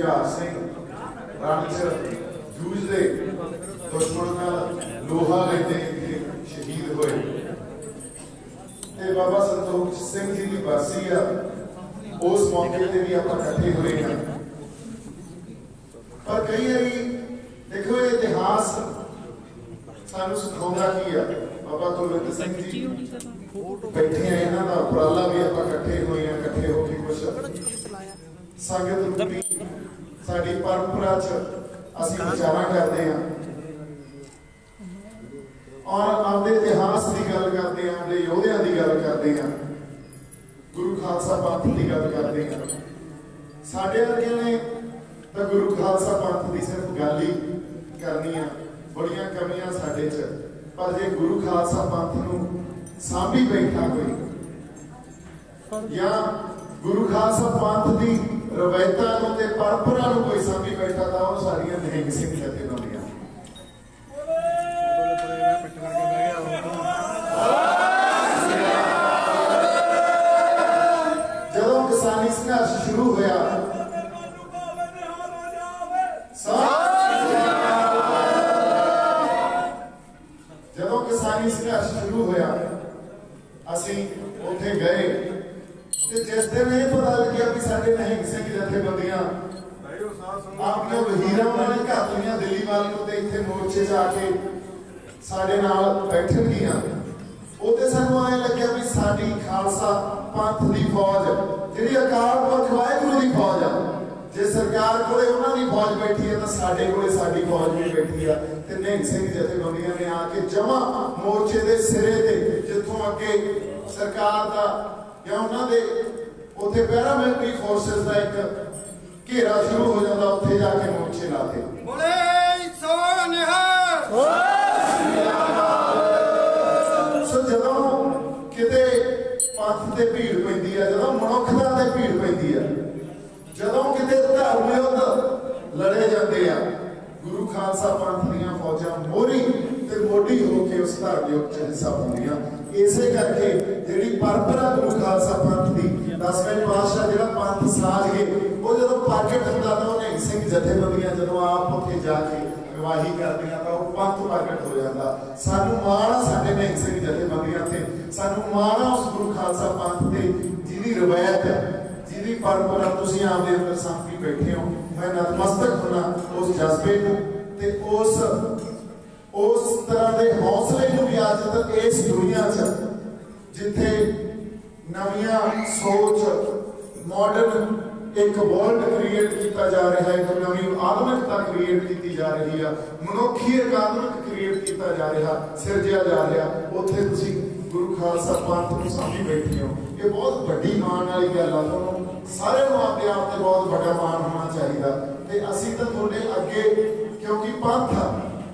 जुझार सिंह रण च जूझते दुश्मन नाल लोहा लेते शहीद होए। बाबा संतोख सिंह जी की बरसी आ, उस मौके पर भी आप इकट्ठे हुए हैं। पर कई बारी देखो ये इतिहास सानू सिखाउंदा की आ। बाबा कुलवंत सिंह जी बैठे हैं, इन्हां दा उपराला भी आप इकट्ठे हुए हैं। इकट्ठे होकर कुछ संगत रूपी साडी परंपरा च असीं विचारां करते हैं और आपके इतिहास की गल करते हैं, आपके योद्धियां की गल करते हैं, गुरु खालसा पंथ की गल करते हैं। साडे वर्गे ने तो गुरु खालसा पंथ की सिर्फ गल ही करनी है, बड़ियां कमियां साडे च। पर जे गुरु खालसा पंथ नूं सांभी बैठा कोई या गुरु खालसा पंथ की रवायतां नूं ते परंपरा नूं कोई सांभी बैठा तो वो सारियां निहंग सिंह जथेबंदियां। जदों किसानी संघर्ष शुरू होया, जदों किसानी संघर्ष शुरू होया असीं उत्थे गए ते जिस दिन ये पता लग्या भी साडे निहंग सिंह जथेबंदियां आपनियां वहीरां उन्होंने घर लईआं दिल्ली वाल नूं ते इत्थे मोर्चे च आके साडे नाल बैठणगीआं। उहते सानूं ऐ लग्या भी साडी खालसा पंथ दी फौज जिहड़ी अकाल पुरख वाहिगुरू दी फौज आ, जे सरकार कोले उन्हां दी फौज बैठी है तो साडे कोले साडी फौज भी बैठी आ। ते निहंग सिंह जथेबंदियां ने आके जमा मोर्चे दे सिरे ते जिथों अगे सरकार दा या उन्होंने उत्थे पैरामिलिटरी फोर्सेस का एक घेरा शुरू हो जाता, उत्थे जाके मोर्चे लाते। सो जदों किते पंथ ते भीड़ पैंदी है, जदों मनुखता ते भीड़ पैंदी है, जदों किते धर्म युद्ध लड़े जाते हैं, गुरु खालसा पंथ दीआं फौजां मोहरी ते मोढी होके उस धर्म युद्ध च हिस्सा पाउंदियां। इसे करके जिहड़ी परंपरा गुरु खालसा पंथ की 10वें पातशाह जिहड़ा पंथ साज गए, वो जदों प्रगट होंदा तो निहंग सिंह जथेबंदियां जदों आप उत्थे जाके गवाही करदियां तो पंथ प्रगट हो जाता। सानू माण आ साडे निहंग सिंह जथेबंदियां ते, सानू माण आ उस गुरु खालसा पंथ ते जिहदी रवायत जिहदी परंपरा तुसीं आपदे अंदर सांभी बैठे हो। मैं नतमस्तक होना उस जज्बे नूं ते उस तरह के हौसले नूं भी अज इस दुनिया च जिथे नवीं सोच मॉडर्न एक वर्ल्ड क्रिएट किया जा रहा है, एक नवीं आधुनिकता क्रिएट की जा रही है, मनुखी एक आधुनिक क्रिएट किया जा रहा, सिरजिया जा रहा, उत्थे तुसीं गुरु खालसा पंथ नूं सांभी बैठे हो। ये बहुत बड़ी मान वाली गल आ, तुहानूं सारिआं नूं अपने आप ते बहुत बड़ा मान होना चाहिए। ते असीं तां तुहाडे अगे क्योंकि पंथ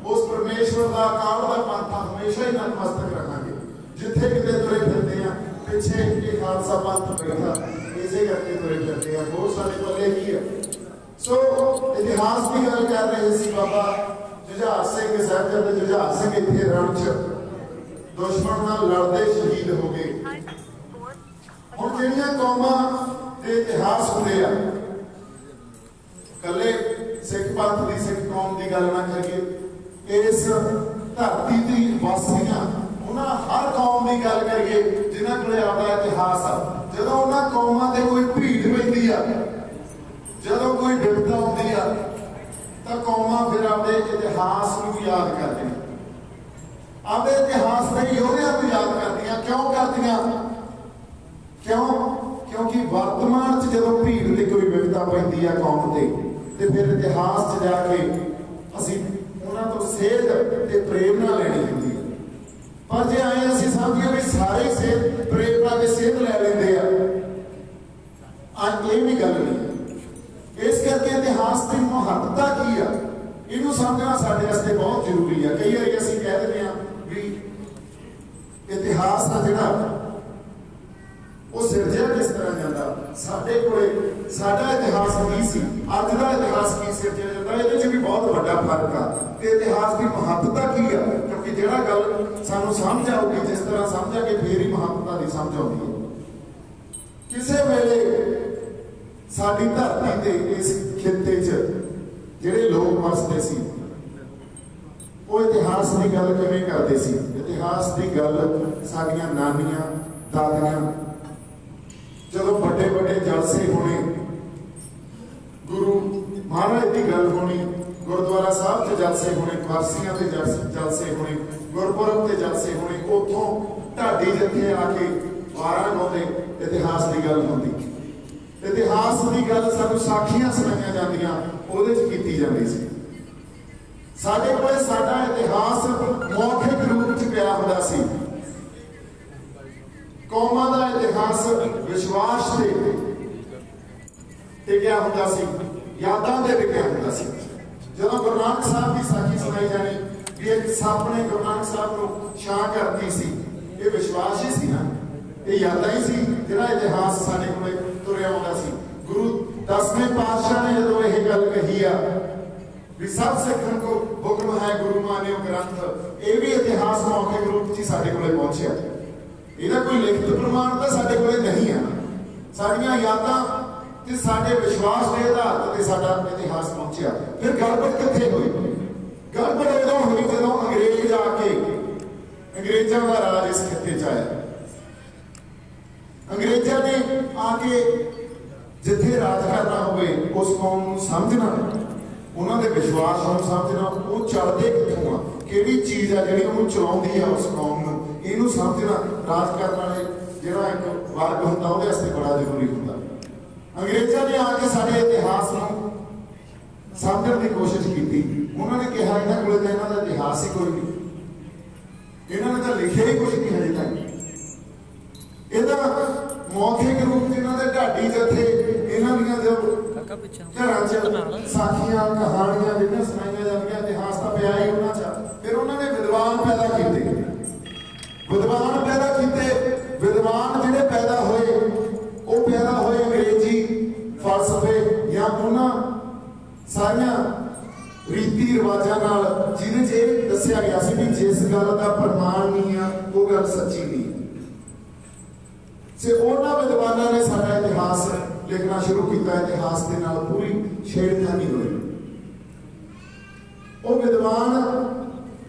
उस परमेश्वर का अकाल का पंथ हमेशा ही नतमस्तक रखांगे। जिथे किते तुरे फिरते हैं पिछे ये खालसा पंथ बैठा, इसे करके तुरे फिरते हैं, बहुत सारे पल्ले की है। सो इतिहास की गल कर रहे सी, बाबा जुझार सिंह साहिबजादा जुझार सिंह इत्थे रण च दुश्मन नाल लड़दे शहीद हो गए। हुण जिहड़ियां कौमां दे इतिहास हुंदे आ, कल्ले सिख पंथ दी सिख कौम की गल ना करिए, इस धरती की वासियां उन्हां हर कौम की गल करिए जिन्हां कोले आपदा इतिहास आ। जदों उन्हां कौमां ते कोई भीड़ पैंदी आ, जदों कोई विपदा आउंदी आ, तां कौमां फिर आपदे इतिहास नूं याद करदियां, आपदे इतिहास दे योद्धियां नूं याद करदियां। क्यों करदियां? क्यों? क्योंकि वर्तमान च जदों भीड़ ते कोई विपदा पैंदी आ कौम ते फिर इतिहास च जाके असीं उन्हां तों सेध ते प्रेरणा लेनी हुंदी है। पर जे आए असीं समझिए भी सारे सेध प्रेरणा ते सेध लै लैंदे आ, ये भी गल नहीं। इस करके इतिहास की महत्ता की है, इनू समझना साडे वास्ते बहुत जरूरी है। कई बार असीं कह दिंदे आ भी इतिहास का जिहड़ा वो सिरजिया किस तरह जाता, साडे कोले साडा इतिहास की सी, अज दा इतिहास की सिरजिया जाता, इहदे च भी बहुत बड़ा फर्क आ। ते इतिहास की महत्ता की है, क्योंकि जिहड़ा गल सानू समझ आऊगी, जिस तरह समझांगे फिर ही महत्ता की समझ आउंदी है। किसे वेले साडी धरती ते इस खिते च जिहड़े लोग वसदे सी वो इतिहास की गल किवें करदे सी। इतिहास की गल साडियां नानियां दादियां जदों बड़े बड़े जलसे होने, गुरु महाराज की गल होनी, गुरुद्वारा साहब से जलसे होने, बरसियां के जलसे होने, गुरपुरब के जलसे होने, उतों ढाडी जत्थे आके वारा गाउंदे इतिहास की गल होंदी। इतिहास की गल सानूं साखियां सुनाईयां जांदियां, ਉਹਦੇ ਚ ਕੀਤੀ ਜਾਂਦੀ ਸੀ। ਸਾਡੇ ਕੋਲੇ ਸਾਡਾ इतिहास मौखिक रूप ਚ ਪਿਆ ਹੁੰਦਾ ਸੀ। ਕੌਮਾਂ ਦਾ इतिहास विश्वास ਤੇ ਟਿਕਿਆ ਹੁੰਦਾ ਸੀ, यादां ਤੇ ਟਿਕਿਆ ਹੁੰਦਾ ਸੀ। ਜਦੋਂ ਗੁਰੂ ਨਾਨਕ ਸਾਹਿਬ ਦੀ ਸਾਖੀ ਸੁਣਾਈ ਜਾਣੀ ਵੀ ਇੱਕ ਸੱਪ ਨੇ ਗੁਰੂ ਨਾਨਕ ਸਾਹਿਬ ਨੂੰ ਛਾਂ ਕਰਤੀ ਸੀ, ਇਹ ਵਿਸ਼ਵਾਸ ਹੀ ਸੀ ਨਾ, ਇਹ यादां ही सी ਜਿਹੜਾ इतिहास ਸਾਡੇ ਕੋਲੇ ਤੁਰਿਆ ਆਉਂਦਾ ਸੀ। गुरु 10वें पातशाह ने जो यह गल कही भी सब सिखन को हुक्म है गुरु मान्यो ग्रंथ, ये भी इतिहास मौखिक रूप से साडे कोले पहुंचा। ਇਹਦਾ कोई लिखित प्रमाण तो साडे कोले नहीं है। साडियां यादां ते साडे विश्वास के आधार ते साडा इतिहास पहुंचा। फिर गड़बड़ कित्थे हुई? गड़बड़ उदों हुई जदों अंग्रेज आके अंग्रेजां दा राज इस खिते च आया। अंग्रेजां ने आके जिथे राज करना होवे उस कौम नूं समझना, उन्होंने विश्वास नूं समझना, वो चलते कित्थों आ, किहड़ी चीज़ आ जिहड़ी उहनूं चलाउंदी आ उस कौम नूं, इहनूं समझना राज करने वाले जिहड़ा एक वर्ग हुंदा उहदे वास्ते बड़ा जरूरी हुंदा। अंग्रेज़ां ने आके साडे इतिहास नूं समझण की कोशिश की। उन्होंने कहा इन्हां कोल तां इन्हां दा इतिहास ही कोई नहीं, इन्होंने तो लिखिया ही कुछ नहीं हजे तक। इहदा मौखिक रूप जिन्होंने ढाडी जथे इन्हां दियां जब घरां च साखियां कहानियां जिहड़ियां सुनाईयां जांदियां इतिहास तां पिया ही उन्हां च। फिर उन्होंने विद्वान पैदा कीते, विद्वान पैदा कीते। विद्वान जिहड़े पैदा होए वो पैदा होए अंग्रेजी फलसफे या उन्हां सारियां रीति रिवाजां नाल जिहदे च इह दस्सिया गया सी भी जिस गल दा प्रमाण नहीं आ वो गल सच्ची नहीं। से उन्होंने विद्वानों ने साडा इतिहास लिखना शुरू किया, इतिहास के नाल पूरी छेड़खानी हुई। वो विद्वान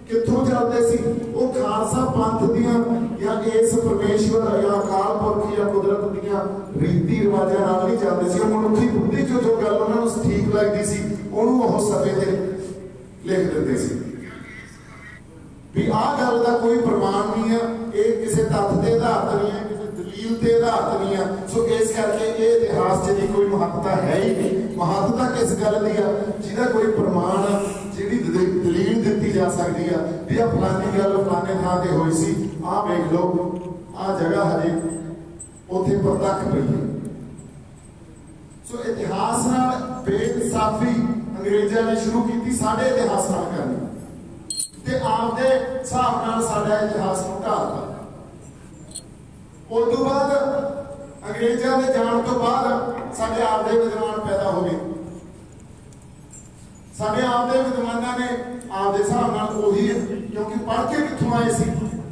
कित्थों चलते सी? वो खालसा पंथ दियां या इस परमेश्वर या अकाल पुरख या कुदरत दियां रीति रिवाजां नाल नहीं चलते सी। मनुखी बुद्धि जो गल उन्हां नूं ठीक लगदी सी उहनूं ओह सफे ते लिख दिंदे सी भी आह गल दा कोई प्रमाण नहीं है, ये किसी तत्थ के आधार ते नहीं है, के आधार नहीं है। सो इस करके ये इतिहास की कोई महत्ता है ही नहीं। महत्ता किस गल की है जिहदा कोई प्रमाण जिहड़ी दलील दी जा सकती है भी आ फलानी गल फलाने थां ते होई सी, आ वेख लो आ जगह हजे उत्थे प्रतख पई है। सो इतिहास नाल बेइंसाफी अंग्रेजां ने शुरू की, साडे इतिहास नाल करनी ते आपदे हिसाब नाल साडा इतिहास नूं ढालता। उस तो बाद अंग्रेजों के जाने तो बाद साडे आपदे विद्वान पैदा हो गए। साडे आपदे विद्वानां ने आपदे हिसाब नाल उही है, क्योंकि पढ़ के कित्थों आए सी,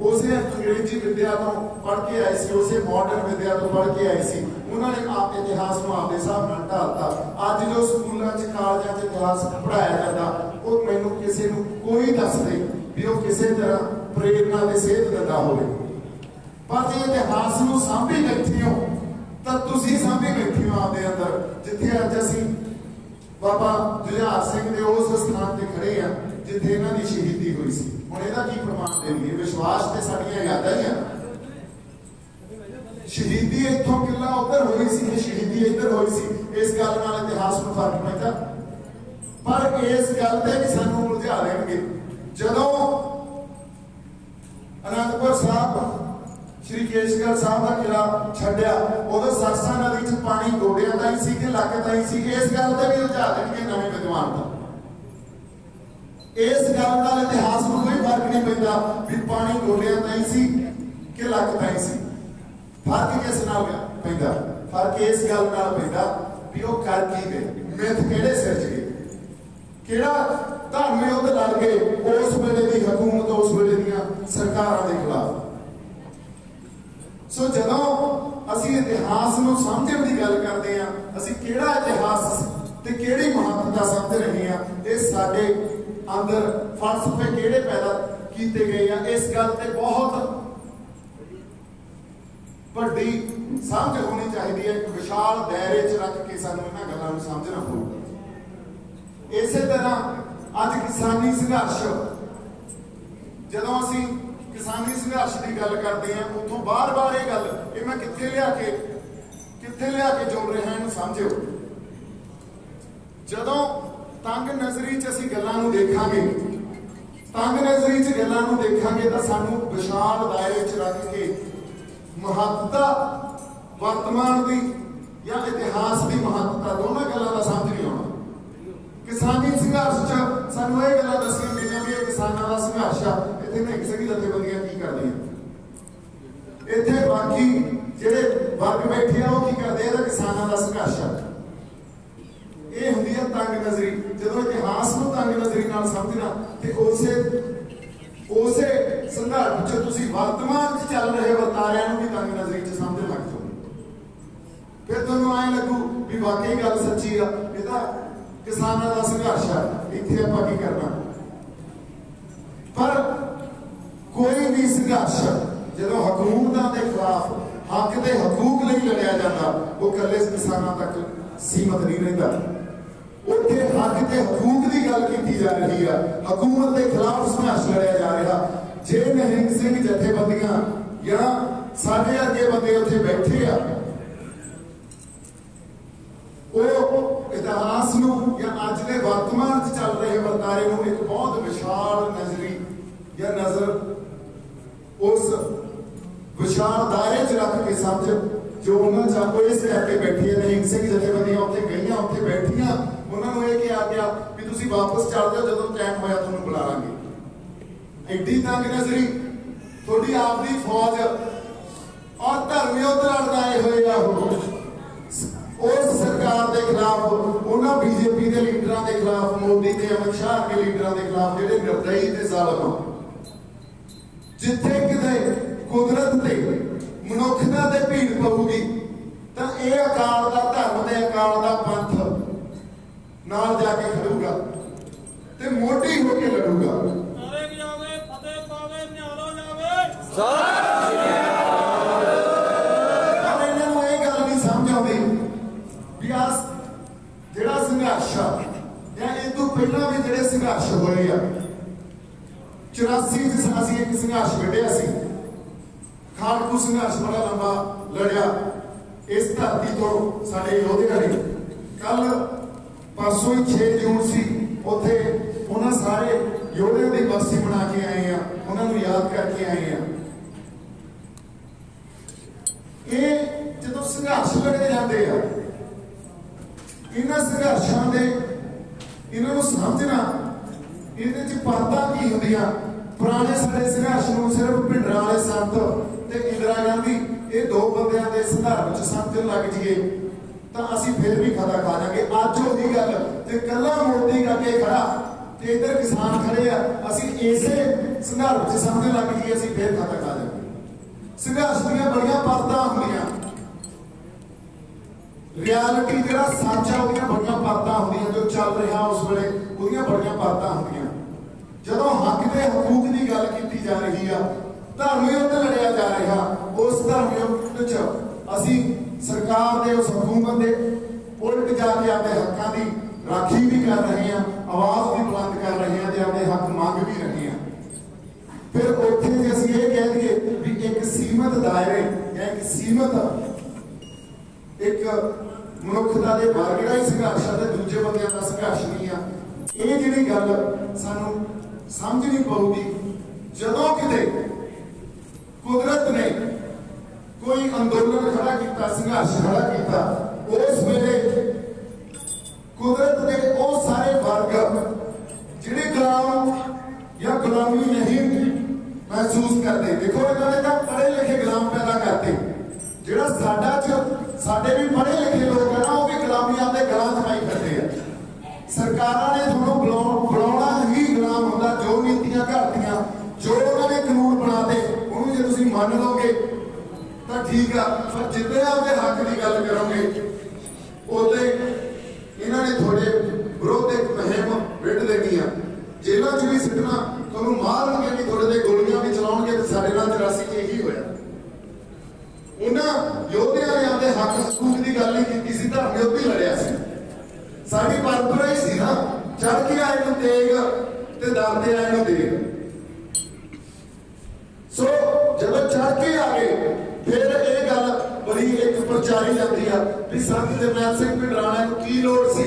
उसे अंग्रेजी विद्या तो पढ़ के आए सी, उसे मॉडर्न विद्या तो पढ़ के आए सी। उन्होंने आप इतिहास को आपदे हिसाब नाल ढालता। अज जो स्कूलों च कालजां च इतिहास पढ़ाया जाता वो मैनूं किसी नूं कोई दस दे भी वो किसी तरह प्रेरणा ते सेध दिंदा होवे। पर जे इतिहास नूं सांभी बैठे हो तो तुसीं सांभी बैठे हो आपदे अंदर, जिथे अज असीं बाबा जुझार सिंह दे उस स्थान ते खड़े आ जिथे इन्हां दी शहीदी हुई सी। हुण इहदा की प्रमाण देणगे? विश्वास ते साडीआं यादां ही आ। शहीदी इत्थों किला उधर हुई सी, शहीदी इधर हुई सी, इस गल नाल इतिहास नूं फर्क पैंदा। पर इस गल ते भी सानूं उलझा देणगे। जदों अनंदपुर साहब श्री केशगढ़ साहब का किला छड्डिया उदों सरसा नदी च पानी गोडियां ताईं सी कि लक ताईं सी, इस गल ते भी उलझा देणगे नवें विद्वान दा। इस गल नाल इतिहास नूं कोई फर्क नहीं पैंदा भी पानी गोडियां ताईं सी कि लक ताईं सी। फर्क किस नाल पैंदा? फर्क इस गल नाल पैंदा भी वो कर की गए, मिथ किहड़े सिर च गए, किहड़ा धर्म युद्ध लड़ गए उस वेले दी हुकूमत, उस वेले दीआं सरकारां दे खिलाफ। सो जदों ਅਸੀਂ ਇਤਿਹਾਸ ਨੂੰ ਸਮਝਣ ਦੀ ਗੱਲ ਕਰਦੇ ਹਾਂ, ਅਸੀਂ ਕਿਹੜਾ ਇਤਿਹਾਸ ਤੇ ਕਿਹੜੀ ਮਹੱਤਤਾ ਸਮਝ ਰਹੇ ਹਾਂ, ਇਹ ਸਾਡੇ ਅੰਦਰ ਫਲਸਫੇ ਕਿਹੜੇ ਪੈਦਾ ਕੀਤੇ ਗਏ ਆ, ਇਸ ਗੱਲ ਤੇ ਬਹੁਤ ਵੱਡੀ ਸਮਝ ਹੋਣੀ ਚਾਹੀਦੀ ਹੈ। ਇੱਕ ਵਿਸ਼ਾਲ ਦਾਇਰੇ 'ਚ ਰੱਖ ਕੇ ਸਾਨੂੰ ਇਹਨਾਂ ਗੱਲਾਂ ਨੂੰ ਸਮਝਣਾ ਪਊਗਾ। ਇਸੇ ਤਰ੍ਹਾਂ ਅੱਜ ਕਿਸਾਨੀ ਸੰਘਰਸ਼, ਜਦੋਂ ਅਸੀਂ ਕਿਸਾਨੀ ਸੰਘਰਸ਼ ਦੀ ਗੱਲ ਕਰਦੇ ਹਾਂ, ਉੱਥੋਂ ਬਾਰ-ਬਾਰ ਇਹ ਗੱਲ, ਇਹ ਮੈਂ ਕਿੱਥੇ ਲਿਆ ਕੇ ਜੋੜ ਰਿਹਾ, ਇਹਨੂੰ ਸਮਝਿਓ। ਜਦੋਂ ਤੰਗ ਨਜ਼ਰੀ 'ਚ ਅਸੀਂ ਗੱਲਾਂ ਨੂੰ ਦੇਖਾਂਗੇ, ਤਾਂ ਸਾਨੂੰ ਵਿਸ਼ਾਲ ਦਾਇਰੇ 'ਚ ਰੱਖ ਕੇ ਮਹੱਤਤਾ, ਵਰਤਮਾਨ ਦੀ ਜਾਂ ਇਤਿਹਾਸ ਦੀ ਮਹੱਤਤਾ, ਦੋਨਾਂ ਗੱਲਾਂ ਦਾ ਸਮਝ ਨਹੀਂ ਆਉਣਾ। ਕਿਸਾਨੀ ਸੰਘਰਸ਼ 'ਚ ਸਾਨੂੰ ਇਹ ਗੱਲਾਂ ਦੱਸੀਆਂ ਗਈਆਂ ਵੀ ਇਹ ਕਿਸਾਨਾਂ ਦਾ ਸੰਘਰਸ਼ ਆ, ਇੱਥੇ ਨਿਹੰਗ ਸਿੰਘ ਜਥੇਬੰਦੀਆਂ ਕੀ ਕਰਦੀਆਂ, ਇੱਥੇ ਬਾਕੀ ਜਿਹੜੇ ਵਰਗ ਬੈਠੇ ਆ ਉਹ ਕੀ ਕਰਦੇ ਆ, ਇਹਦਾ ਕਿਸਾਨਾਂ ਦਾ ਸੰਘਰਸ਼ ਆ। ਇਹ ਹੁੰਦੀ ਹੈ ਤੰਗ ਨਜ਼ਰੀ। ਜਦੋਂ ਇਤਿਹਾਸ ਨੂੰ ਤੰਗ ਨਜ਼ਰੀ ਨਾਲ ਸਮਝਣਾ ਤੇ ਉਸੇ ਸੰਦਰਭ 'ਚ ਤੁਸੀਂ ਵਰਤਮਾਨ 'ਚ ਚੱਲ ਰਹੇ ਵਰਤਾਰਿਆਂ ਨੂੰ ਵੀ ਤੰਗ ਨਜ਼ਰੀ 'ਚ ਸਮਝਣ ਲੱਗ ਜਾਓ। ਫਿਰ ਤੁਹਾਨੂੰ ਐਂ ਲੱਗੂ ਵੀ ਵਾਕਈ ਗੱਲ ਸੱਚੀ ਆ, ਇਹ ਤਾਂ ਕਿਸਾਨਾਂ ਦਾ ਸੰਘਰਸ਼ ਆ, ਇੱਥੇ ਆਪਾਂ ਕੀ ਕਰਨਾ। ਪਰ ਕੋਈ ਵੀ ਸੰਘਰਸ਼ ਜਦੋਂ ਹਕੂਮਤਾਂ ਦੇ ਖਿਲਾਫ ਹੱਕ ਤੇ ਹਕੂਕ ਲਈ ਲੜਿਆ ਜਾਂਦਾ, ਉਹ ਇਕੱਲੇ ਕਿਸਾਨਾਂ ਤੱਕ ਸੀਮਤ ਨਹੀਂ ਰਹਿੰਦਾ। ਉੱਥੇ ਹੱਕ ਤੇ ਹਕੂਕ ਦੀ ਗੱਲ ਕੀਤੀ ਜਾ ਰਹੀ ਆ, ਹਕੂਮਤ ਦੇ ਖਿਲਾਫ ਸੰਘਰਸ਼ ਲੜਿਆ ਜਾ ਰਿਹਾ। ਜੇ ਨਿਹੰਗ ਸਿੰਘ ਜਥੇਬੰਦੀਆਂ ਜਾਂ ਸਾਡੇ ਅੱਗੇ ਬੰਦੇ ਉੱਥੇ ਬੈਠੇ ਆ, ਉਹ ਇਤਿਹਾਸ ਨੂੰ ਜਾਂ ਅੱਜ ਦੇ ਵਰਤਮਾਨ 'ਚ ਚੱਲ ਰਹੇ ਵਰਤਾਰੇ ਨੂੰ ਇੱਕ ਬਹੁਤ ਵਿਸ਼ਾਲ ਨਜ਼ਰੀ ਜਾਂ ਨਜ਼ਰ, ਉਸ ਵਿਸ਼ਾਲ ਦਾਇਰੇ 'ਚ ਰੱਖ ਕੇ ਸਮਝ, ਜੋ ਉਹਨਾਂ ਚਾਹੋ ਇਸ ਕਰਕੇ ਬੈਠੀ ਹੈ। ਨਿਹੰਗ ਸਿੰਘ ਜਥੇਬੰਦੀਆਂ ਉੱਥੇ ਗਈਆਂ, ਉੱਥੇ ਬੈਠੀਆਂ, ਉਹਨਾਂ ਨੂੰ ਇਹ ਕਿਹਾ ਗਿਆ ਵੀ ਤੁਸੀਂ ਵਾਪਸ ਚੱਲ ਜਾਓ, ਜਦੋਂ ਟਾਈਮ ਹੋਇਆ ਤੁਹਾਨੂੰ ਬੁਲਾ ਲਾਂਗੇ। ਐਡੀ ਤੰਗ ਨਜ਼ਰੀ, ਤੁਹਾਡੀ ਆਪਦੀ ਫੌਜ ਔਰ ਧਰਮ ਯੁੱਧ ਲੜਨ ਆਏ ਹੋਏ ਆ ਉਸ ਸਰਕਾਰ ਦੇ ਖਿਲਾਫ, ਉਹਨਾਂ ਬੀਜੇਪੀ ਦੇ ਲੀਡਰਾਂ ਦੇ ਖਿਲਾਫ, ਮੋਦੀ ਤੇ ਅਮਿਤ ਸ਼ਾਹ ਦੇ ਲੀਡਰਾਂ ਦੇ ਖਿਲਾਫ, ਜਿਹੜੇ ਨਿਰਦਈ ਤੇ ਜ਼ਾਲਮ। ਜਿੱਥੇ ਕਿਤੇ ਕੁਦਰਤ ਤੇ ਮਨੁੱਖਤਾ ਤੇ ਭੀੜ ਪਊਗੀ ਤਾਂ ਇਹ ਅਕਾਲ ਦਾ ਧਰਮ ਤੇ ਅਕਾਲ ਦਾ ਪੰਥ ਨਾਲ ਜਾ ਕੇ ਖੜੂਗਾ ਤੇ ਮੋਢੀ ਹੋ ਕੇ ਲੜੂਗਾ। ਪਰ ਇਹਨਾਂ ਨੂੰ ਇਹ ਗੱਲ ਨਹੀਂ ਸਮਝ ਆਉਂਦੀ ਵੀ ਆ ਜਿਹੜਾ ਸੰਘਰਸ਼ ਆ, ਜਾਂ ਇਹ ਤੋਂ ਪਹਿਲਾਂ ਵੀ ਜਿਹੜੇ ਸੰਘਰਸ਼ ਹੋਏ ਆ, 84 'ਚ ਅਸੀਂ ਇੱਕ ਸੰਘਰਸ਼ ਕੱਢਿਆ ਸੀ, ਖਾੜਕੂ ਸੰਘਰਸ਼ ਬੜਾ ਲੰਬਾ ਲੜਿਆ ਇਸ ਧਰਤੀ ਤੋਂ ਸਾਡੇ ਯੋਧਿਆਂ ਨੇ। ਕੱਲ ਪਰਸੋਂ ਹੀ 6 ਜੂਨ ਸੀ, ਉੱਥੇ ਉਹਨਾਂ ਸਾਰੇ ਯੋਧਿਆਂ ਦੀ ਬਰਸੀ ਬਣਾ ਕੇ ਆਏ ਆ, ਉਹਨਾਂ ਨੂੰ ਯਾਦ ਕਰਕੇ ਆਏ ਆ। ਇਹ ਜਦੋਂ ਸੰਘਰਸ਼ ਲੜੇ ਜਾਂਦੇ ਆ, ਇਹਨਾਂ ਸੰਘਰਸ਼ਾਂ ਦੇ ਇਹਨਾਂ ਨੂੰ ਸਮਝਣਾ, ਇਹਦੇ 'ਚ ਪਰਤਾਂ ਕੀ ਹੁੰਦੀਆਂ। ਪੁਰਾਣੇ ਸਾਡੇ ਸੰਘਰਸ਼ ਨੂੰ ਸਿਰਫ ਭਿੰਡਰਾਂ ਵਾਲੇ ਸੰਤ ਤੇ ਇੰਦਰਾ ਗਾਂਧੀ, ਇਹ ਦੋ ਬੰਦਿਆਂ ਦੇ ਸੰਦਰਭ 'ਚ ਸਮਝਣ ਲੱਗ ਜਾਈਏ ਤਾਂ ਅਸੀਂ ਫਿਰ ਵੀ ਖਤਾ ਖਾ ਜਾਵਾਂਗੇ। ਅੱਜ ਉਹਦੀ ਗੱਲ ਤੇ ਕੱਲਾ ਮੋਦੀ ਕਰਕੇ ਖੜਾ ਤੇ ਇੱਧਰ ਕਿਸਾਨ ਖੜੇ ਆ, ਅਸੀਂ ਇਸੇ ਸੰਦਰਭ 'ਚ ਸਮਝਣ ਲੱਗ ਜਾਈਏ, ਅਸੀਂ ਫਿਰ ਖਤਾ ਖਾ ਜਾਵਾਂਗੇ। ਸੰਘਰਸ਼ ਦੀਆਂ ਬੜੀਆਂ ਪਰਤਾਂ ਹੁੰਦੀਆਂ, ਰਿਐਲਿਟੀ ਜਿਹੜਾ ਸੱਚ ਆ ਉਹਦੀਆਂ ਬੜੀਆਂ ਪਰਤਾਂ ਹੁੰਦੀਆਂ, ਜੋ ਚੱਲ ਰਿਹਾ ਉਸ ਵੇਲੇ ਉਹਦੀਆਂ ਬੜੀਆਂ ਪਰਤਾਂ ਹੁੰਦੀਆਂ। ਜਦੋਂ ਹੱਕ ਤੇ ਹਕੂਕ ਦੀ ਗੱਲ ਕੀਤੀ ਜਾ ਰਹੀ ਆ, ਧਰਮ ਯੁੱਧ ਲੜਿਆ ਜਾ ਰਿਹਾ, ਉਸ ਧਰਮ ਯੁੱਧ 'ਚ ਅਸੀਂ ਸਰਕਾਰ ਦੇ ਉਸ ਹਕੂਮਤ ਦੇ ਉਲਟ ਜਾ ਕੇ ਆਪਣੇ ਹੱਕਾਂ ਦੀ ਰਾਖੀ ਵੀ ਕਰ ਰਹੇ ਹਾਂ, ਆਵਾਜ਼ ਵੀ ਬੁਲੰਦ ਕਰ ਰਹੇ ਹਾਂ ਤੇ ਆਪਣੇ ਹੱਕ ਮੰਗ ਵੀ ਰਹੇ ਹਾਂ। ਫਿਰ ਉੱਥੇ ਜੇ ਅਸੀਂ ਇਹ ਕਹਿ ਦਈਏ ਵੀ ਇੱਕ ਸੀਮਤ ਦਾਇਰੇ ਜਾਂ ਇੱਕ ਸੀਮਤ ਇੱਕ ਮਨੁੱਖਤਾ ਦੇ ਵਰਗੜਾ ਹੀ ਸੰਘਰਸ਼ ਆ ਤੇ ਦੂਜੇ ਬੰਦਿਆਂ ਦਾ ਸੰਘਰਸ਼ ਨਹੀਂ ਆ, ਇਹ ਜਿਹੜੀ ਗੱਲ ਸਾਨੂੰ ਸਮਝਣੀ ਪਊਗੀ। ਜਦੋਂ ਕਿਤੇ ਕੁਦਰਤ ਨੇ ਕੋਈ ਅੰਦੋਲਨ ਖੜਾ ਕੀਤਾ, ਸੰਘਰਸ਼ ਖੜਾ ਕੀਤਾ, ਉਸ ਵੇਲੇ ਕੁਦਰਤ ਦੇ ਉਹ ਸਾਰੇ ਵਰਗ ਜਿਹੜੇ ਗੁਲਾਮ ਜਾਂ ਗੁਲਾਮੀ ਨਹੀਂ ਮਹਿਸੂਸ ਕਰਦੇ, ਦੇਖੋ ਇਹਨਾਂ ਨੇ ਤਾਂ ਪੜ੍ਹੇ ਲਿਖੇ ਗੁਲਾਮ ਪੈਦਾ ਕਰਤੇ। ਜਿਹੜਾ ਸਾਡੇ ਵੀ ਪੜ੍ਹੇ ਲਿਖੇ ਲੋਕ ਆ ਨਾ, ਉਹ ਵੀ ਗੁਲਾਮੀਆਂ ਦੇ ਗਲਾਂ 'ਚ ਪਾਈ ਫਿਰਦੇ ਆ। ਸਰਕਾਰਾਂ ਨੇ ਤੁਹਾਨੂੰ ਬਣਾਉਣਾ ਹੀ ਗੁਲਾਮ ਹੁੰਦਾ। ਜੋ ਨੀਤੀਆਂ ਘੜਤੀਆਂ, ਜੋ ਉਹਨਾਂ ਨੇ ਕਾਨੂੰਨ ਬਣਾਤੇ, ਉਹਨੂੰ ਜੇ ਤੁਸੀਂ ਮੰਨ ਲਓਗੇ ਤਾਂ ਠੀਕ ठीक है, पर जितने आपके हक की गल करोगे उतने इन्होंने थोड़े विरोध एक मुहिम विढ़ देनी है, जेलों च भी सिटना, तुहानू मारनगे भी, थोड़े दे गोलियां भी चलाउणगे। साडे नाल 84 च यही होया। उन्हां योद्धियां ने आपदे हक हकूक की गल नहीं कीती सी, धर्म युद्ध ही लड़िया सी। साडी परंपरा ही सी ना, चढ़ के आए नूं तेग ते दरदे आए नूं देग। सो जब चढ़ के आ गए फिर ये गल बड़ी एक प्रचारी जाती है भी संत जरनैल सिंह भिंडराणा नूं की लोड़ सी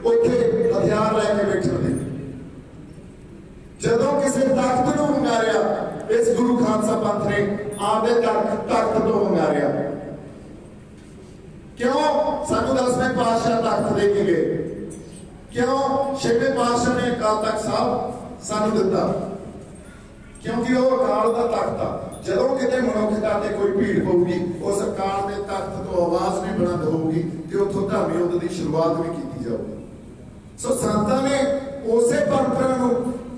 उत्थे हथियार लैके बैठण दी। जदों किसी तख्त नूं वंगारिया, इस गुरु खालसा पंथ ने आपदे तख्त तो वंगारिया। क्यों सानू 10वें पातशाह तख्त दे के गए, क्यों 6वें पातशाह ने अकाल तख्त साहब सानू दिता, क्योंकि वो अकाल का तख्त आ। जदों किते मनुखता ते कोई भीड़ पऊगी, उस अकाल के तख्त तो आवाज नहीं बुलंद होगी ते उत्थों धर्म युद्ध की शुरुआत भी की जाऊगी। सो संतां ने उसे परंपरा नूं,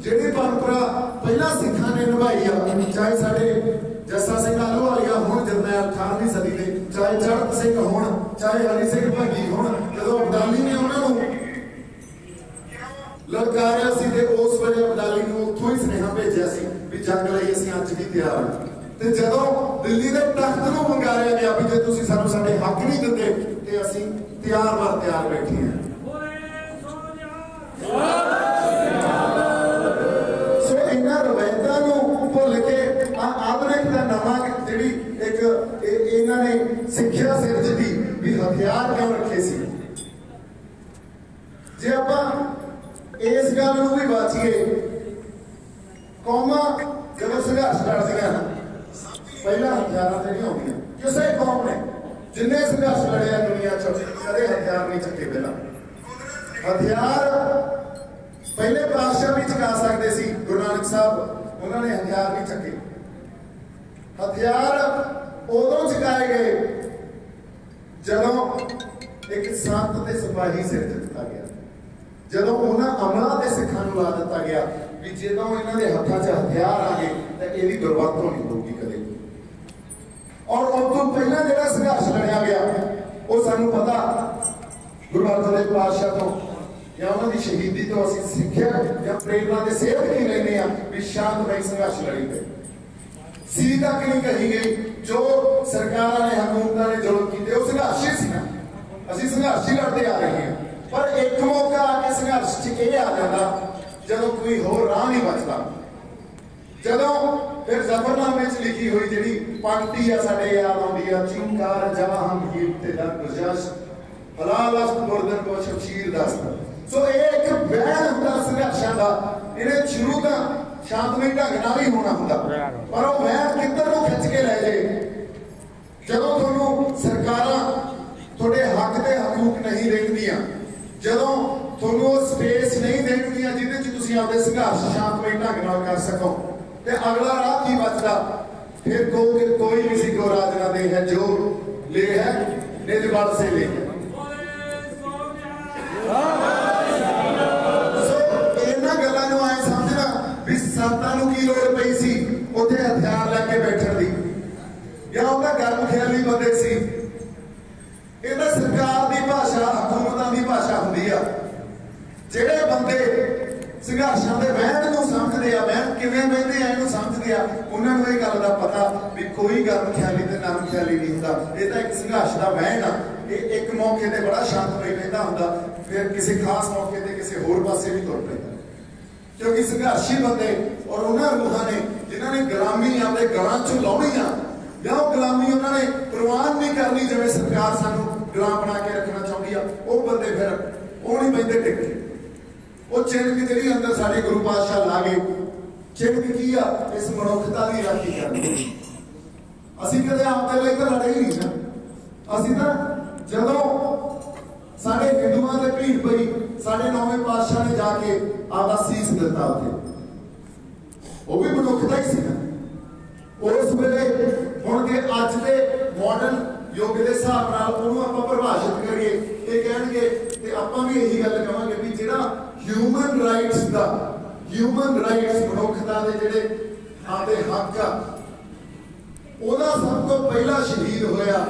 जिहड़ी परंपरा पहला सिखां ने निभाई आ, चाहे साडे जस्सा सिंह आलूवालिया होण, जरनैल 18वीं सदी दे, चाहे चढ़त सिंह होण, चाहे हरि सिंह भंगी होण, जदों अबदाली ने उन्हां नूं ललकारिया सी ते उस वेले अबदाली नूं उत्थों ही सुनेहा भेजिया सी भी जंग लई असीं अज भी तैयार हां। ते जदों दिल्ली दे तख्त नूं वंगारिया गया भी जे तुसीं सानूं साडे हक नहीं दिंदे ते असीं तैयार बर तैयार बैठे हां। सो इन्हां रवायतां नूं भुल के आधुनिकता नवां जिहड़ी एक इन्हां ने सिੱਖਿਆ सिर च दी भी हथियार क्यों रखे सी। जे आपां इस गल नूं भी बचिए, कौमां जब संघर्ष लड़दियां पहला हथियारां ते नहीं आउंदियां। किसी कौम ने जिन्ने संघर्ष लड़िया दुनिया च कदे हथियार नहीं चुके। पहला हथियार पहले पातशाह भी चुका सकते सी, गुरु नानक साहब उन्होंने हथियार नहीं चुके। हथियार उदों चुकाए गए जदों एक संत ते सिपाही सिर दिता गया, जदों उन्हां अमला ते सिखां नूं ला दिता गया भी जदों इन्हां दे हत्थां 'च हथियार आ गए तो इहदी गुरबत नहीं होगी कदे। और उस तो पहला जिहड़ा संघर्ष लड़िया गया वो सानूं पता गुरु अर्जन देव पातशाह तो या उन्हां दी शहीदी तो असीं सिੱਖਿਆ या प्रेरणा दे सेध की लैंदे आ भी शांतमई संघर्ष लड़ी गए। सी तक नहीं कही गई जो सरकारां ने हुकूमतां ने जुल्म कीते वो संघर्ष ही सी ना, असीं संघर्ष ही लड़ते आ रहे हैं। पर एक मौका आके संघर्ष च यह आ जाता जदों कोई होर राह नहीं बचता, जदों फिर जफरनामे च लिखी हुई जिहड़ी पंक्ति आ साडे याद आउंदी आ, चिंकार जा हम हीर ते दर्द जश हलाल अस्त मुर्दन को शमशीर दस्त। सो एक बैन हुंदा संघर्षां दा, इहने शुरू तां शांतमई ढंग नाल ही होना हुंदा, पर वो बैन किधर नूं खिच के लै जाए जदों तुहानूं सरकारां तुहाडे हक ते हकूक नहीं देंदियां, जदों तुहानूं वो स्पेस नहीं देंदियां जिहदे च तुसीं आपदे संघर्ष शांतमई ढंग नाल कर सको, ते अगला राह की बचदा फिर कहोगे कोई किसी को राज ना दे है जो ले है निज बल से ले है। संतां नूं की लोड़ पई सी उत्थे हथियार लैके बैठण दी, या उहदा गर्म ख्याली बंदे सी। इहदा सरकार दी भाषा हुकूमतां दी भाषा हुंदी आ, जिहड़े बंदे संघर्षां दे वहण नूं समझदे आ, वहण किवें वहिंदे आ इहनूं समझदे आ, उहनां नूं इह गल दा पता भी कोई गर्म ख्याली ते नरम ख्याली नहीं हुंदा। इह तां एक संघर्ष दा वहण आ, इह एक मौके ते बड़ा शांतमई रहिंदा हुंदा, फिर किसी खास मौके ते किसी होर पासे भी तुर पैंदा। क्योंकि संघर्षी बंदे और उन्होंने रूहां ने जिन्होंने गुलामी आपके गलां चों लाउणी आ, या वो गुलामी उन्होंने प्रवान नहीं करनी जिवें सरकार सानूं गुलाम बना के रखना चाहती है, वो बंदे फिर वो नहीं पैंदे टिके। वो चिणक जिहड़ी अंदर साडे गुरु पातशाह ला गए, चिणक की आ इस मनुखता की राखी करनी। असीं कदे आपदे लई तां लड़े ही नहीं ना, असीं तां जदों साडे हिंदुआं ते भीड़ पई साडे 9वें पातशाह ने जाके आपदा सीस दिता उत्थे, वो भी मनुखता ही सी ना। उस वेले हुण जे अज दे मॉडर्न युग के हिसाब नाल उहनूं आपां परिभाषित करिए ये कहणगे ते आपां भी यही गल कहांगे भी जिहड़ा ह्यूमन राइट्स दा ह्यूमन राइट्स मनुखता दे जिहड़े आपदे हक आ ਉਹਦਾ ਸਭ ਤੋਂ ਪਹਿਲਾ ਸ਼ਹੀਦ ਹੋਇਆ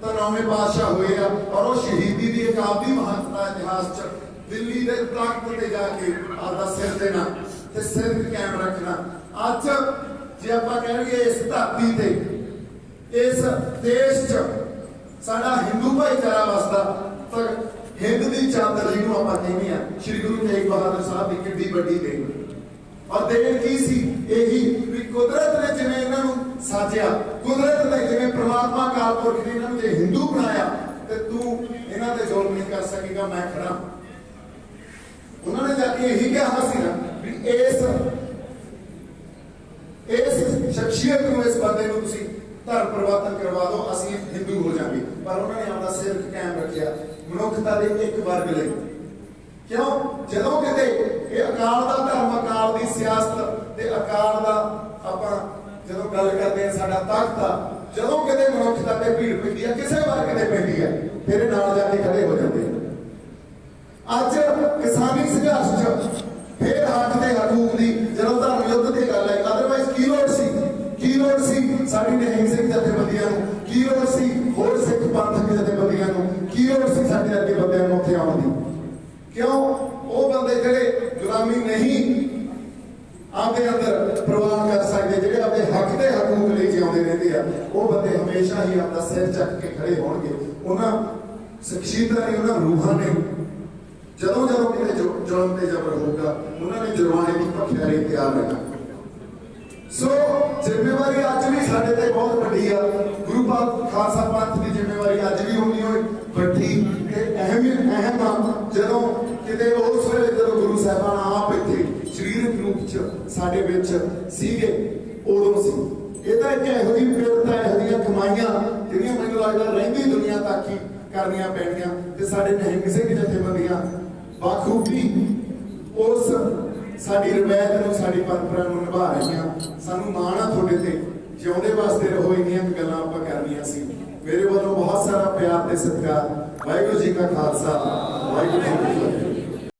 ਤਾਂ 9ਵੇਂ ਪਾਤਸ਼ਾਹ ਹੋਏ ਆ, ਔਰ ਉਹ ਸ਼ਹੀਦੀ ਦੀ ਇੱਕ ਆਪਦੀ ਮਹੱਤਤਾ ਇਤਿਹਾਸ 'ਚ ਦਿੱਲੀ ਦੇ ਤਖਤ ਤੇ ਜਾ ਕੇ ਆਪਦਾ ਸਿਰ ਦੇਣਾ ਤੇ ਸਿਰ ਕਾਇਮ ਰੱਖਣਾ। ਅੱਜ ਜੇ ਆਪਾਂ ਕਹਿ ਲਈਏ ਇਸ ਧਰਤੀ ਤੇ ਇਸ ਦੇਸ਼ 'ਚ ਸਾਡਾ ਹਿੰਦੂ ਭਾਈਚਾਰਾ ਵਸਦਾ ਤਾਂ ਹਿੰਦ ਦੀ ਚਾਦਰ ਜਿਹਨੂੰ ਆਪਾਂ ਕਹਿੰਦੇ ਆ, ਸ਼੍ਰੀ ਗੁਰੂ ਤੇਗ ਬਹਾਦਰ ਸਾਹਿਬ ਦੀ ਕਿੱਡੀ ਵੱਡੀ ਦੇਣ। ਔਰ ਦੇਣ ਕੀ ਸੀ? ਇਹੀ ਵੀ ਕੁਦਰਤ ਨੇ ਜਿਵੇਂ ਇਹਨਾਂ ਨੂੰ ਸਾਜਿਆ, ਕੁਦਰਤ ਨੇ ਜਿਵੇਂ ਪ੍ਰਮਾਤਮਾ ਅਕਾਲ ਪੁਰਖ ਨੇ ਇਹਨਾਂ ਨੂੰ ਜੇ ਹਿੰਦੂ ਬਣਾਇਆ ਤੇ ਤੂੰ ਇਹਨਾਂ ਤੇ ਜ਼ੁਲਮ ਨਹੀਂ ਕਰ ਸਕੇਗਾ, ਮੈਂ ਖੜਾ। ਉਹਨਾਂ ਨੇ ਜਾ ਕੇ ਇਹੀ ਕਿਹਾ ਸੀ ਨਾ ਵੀ ਇਸ ਸ਼ਖਸੀਅਤ ਨੂੰ, ਇਸ ਬੰਦੇ ਨੂੰ ਤੁਸੀਂ ਧਰਮ ਪਰਿਵਰਤਨ ਕਰਵਾ ਦਿਓ, ਅਸੀਂ ਹਿੰਦੂ ਹੋ ਜਾਵਾਂਗੇ। ਪਰ ਉਹਨਾਂ ਨੇ ਆਪਣਾ ਸਿਰ ਕਾਇਮ ਰੱਖਿਆ ਮਨੁੱਖਤਾ ਦੇ ਇੱਕ ਵਰਗ ਲਈ। ਕਿਉਂ? ਜਦੋਂ ਕਿਤੇ ਇਹ ਅਕਾਲ ਦਾ ਧਰਮ, ਅਕਾਲ ਦੀ ਸਿਆਸਤ ਤੇ ਅਕਾਲ ਦਾ ਆਪਾਂ ਜਦੋਂ ਗੱਲ ਕਰਦੇ ਆ ਸਾਡਾ ਤਖਤ ਆ, ਜਦੋਂ ਕਿਤੇ ਮਨੁੱਖਤਾ ਤੇ ਭੀੜ ਪੈਂਦੀ ਆ, ਕਿਸੇ ਵਰਗ ਤੇ ਪੈਂਦੀ ਆ, ਫਿਰ ਇਹ ਨਾਲ ਜਾ ਕੇ ਖੜੇ ਹੋ ਜਾਂਦੇ ਆ। ਅੱਜ ਕਿਸਾਨੀ ਸੰਘਰਸ਼ 'ਚ ਫਿਰ ਹੱਕ ਤੇ ਹਕੂਕ ਦੀ ਜਦੋਂ ਧਰਮ ਯੁੱਧ ਦੀ ਗੱਲ ਆਈ, ਅਦਰਵਾਈਜ਼ ਕੀ ਲੋੜ ਸੀ? ਕੀ ਲੋੜ ਸੀ ਸਾਡੀ ਨਿਹੰਗ ਸਿੰਘ ਜਥੇਬੰਦੀਆਂ ਨੂੰ? ਕੀ ਲੋੜ ਸੀ ਹੋਰ ਸਿੱਖ ਪੰਥਕ ਜਥੇਬੰਦੀਆਂ ਨੂੰ? ਕੀ ਲੋੜ ਸੀ ਸਾਡੇ ਅੱਗੇ ਬੰਦਿਆਂ ਨੂੰ ਉੱਥੇ ਆਉਣ ਦੀ? ਕਿਉਂ? ਉਹ ਬੰਦੇ ਜਿਹੜੇ ਗੁਲਾਮੀ ਨਹੀਂ ਆਪਦੇ ਅੰਦਰ ਪ੍ਰਵਾਨ ਕਰ ਸਕਦੇ, ਜਿਹੜੇ ਆਪਦੇ ਹੱਕ ਤੇ ਹਕੂਕ ਲਈ ਜਿਉਂਦੇ ਰਹਿੰਦੇ ਆ, ਉਹ ਬੰਦੇ ਹਮੇਸ਼ਾ ਹੀ ਆਪਦਾ ਸਿਰ ਚੱਕ ਕੇ ਖੜੇ ਹੋਣਗੇ। ਉਹਨਾਂ ਸ਼ਖਸੀਅਤਾਂ ਨੇ, ਉਹਨਾਂ ਰੂਹਾਂ ਨੇ ਜਦੋਂ ਕਿਤੇ ਜ਼ੁਲਮ ਤੇ ਜ਼ਬਰ ਹੋਊਗਾ, ਉਹਨਾਂ ਨੇ ਜੁਰਮਾਨੇ ਦੀ ਭਖਿਆ ਲਈ ਤਿਆਰ ਰਹਿਣਾ। ਸੋ ਜ਼ਿੰਮੇਵਾਰੀ ਅੱਜ ਵੀ ਸਾਡੇ ਤੇ ਬਹੁਤ ਵੱਡੀ ਆ। ਗੁਰੂ ਖਾਲਸਾ ਪੰਥ ਦੀ ਜ਼ਿੰਮੇਵਾਰੀ ਅੱਜ ਵੀ ਉਨੀ ਹੋਈ ਵੱਡੀ ਤੇ ਅਹਿਮ ਆ। ਜਦੋਂ ਕਿਤੇ ਉਸ ਵੇਲੇ ਜਦੋਂ ਗੁਰੂ ਸਾਹਿਬਾਨ ਆਪ ਇੱਥੇ ਸਰੀਰਕ ਰੂਪ 'ਚ ਸਾਡੇ ਵਿੱਚ ਸੀਗੇ, ਉਦੋਂ ਸੀ। ਇਹ ਤਾਂ ਇੱਕ ਇਹੋ ਜਿਹੀ ਪ੍ਰੇਰਤਾ, ਇਹੋ ਜਿਹੀਆਂ ਕਮਾਈਆਂ ਜਿਹੜੀਆਂ ਮੈਨੂੰ ਲੱਗਦਾ ਰਹਿੰਦੀ ਦੁਨੀਆ ਤੱਕ ਹੀ ਕਰਨੀਆਂ ਪੈਣੀਆਂ। ਤੇ ਸਾਡੇ ਨਿਹੰਗ ਸਿੰਘ ਜਥੇਬੰਦੀਆਂ ਬਾਖੂਬੀ ਉਸ ਸਾਡੀ ਰਵਾਇਤ ਨੂੰ, ਸਾਡੀ ਪਰੰਪਰਾ ਨੂੰ ਨਿਭਾ ਰਹੀਆਂ। ਸਾਨੂੰ ਮਾਣ ਆ ਤੁਹਾਡੇ ਤੇ, ਜਿਉਂਦੇ ਵਾਸਤੇ ਰਹੋ। ਇੰਨੀਆਂ ਗੱਲਾਂ ਆਪਾਂ ਕਰਨੀਆਂ ਸੀ। ਮੇਰੇ ਵੱਲੋਂ ਬਹੁਤ ਸਾਰਾ ਪਿਆਰ ਤੇ ਸਤਿਕਾਰ। ਵਾਹਿਗੁਰੂ ਜੀ ਕਾ ਖਾਲਸਾ, ਵਾਹਿਗੁਰੂ ਜੀ ਕੀ ਫਤਿਹ।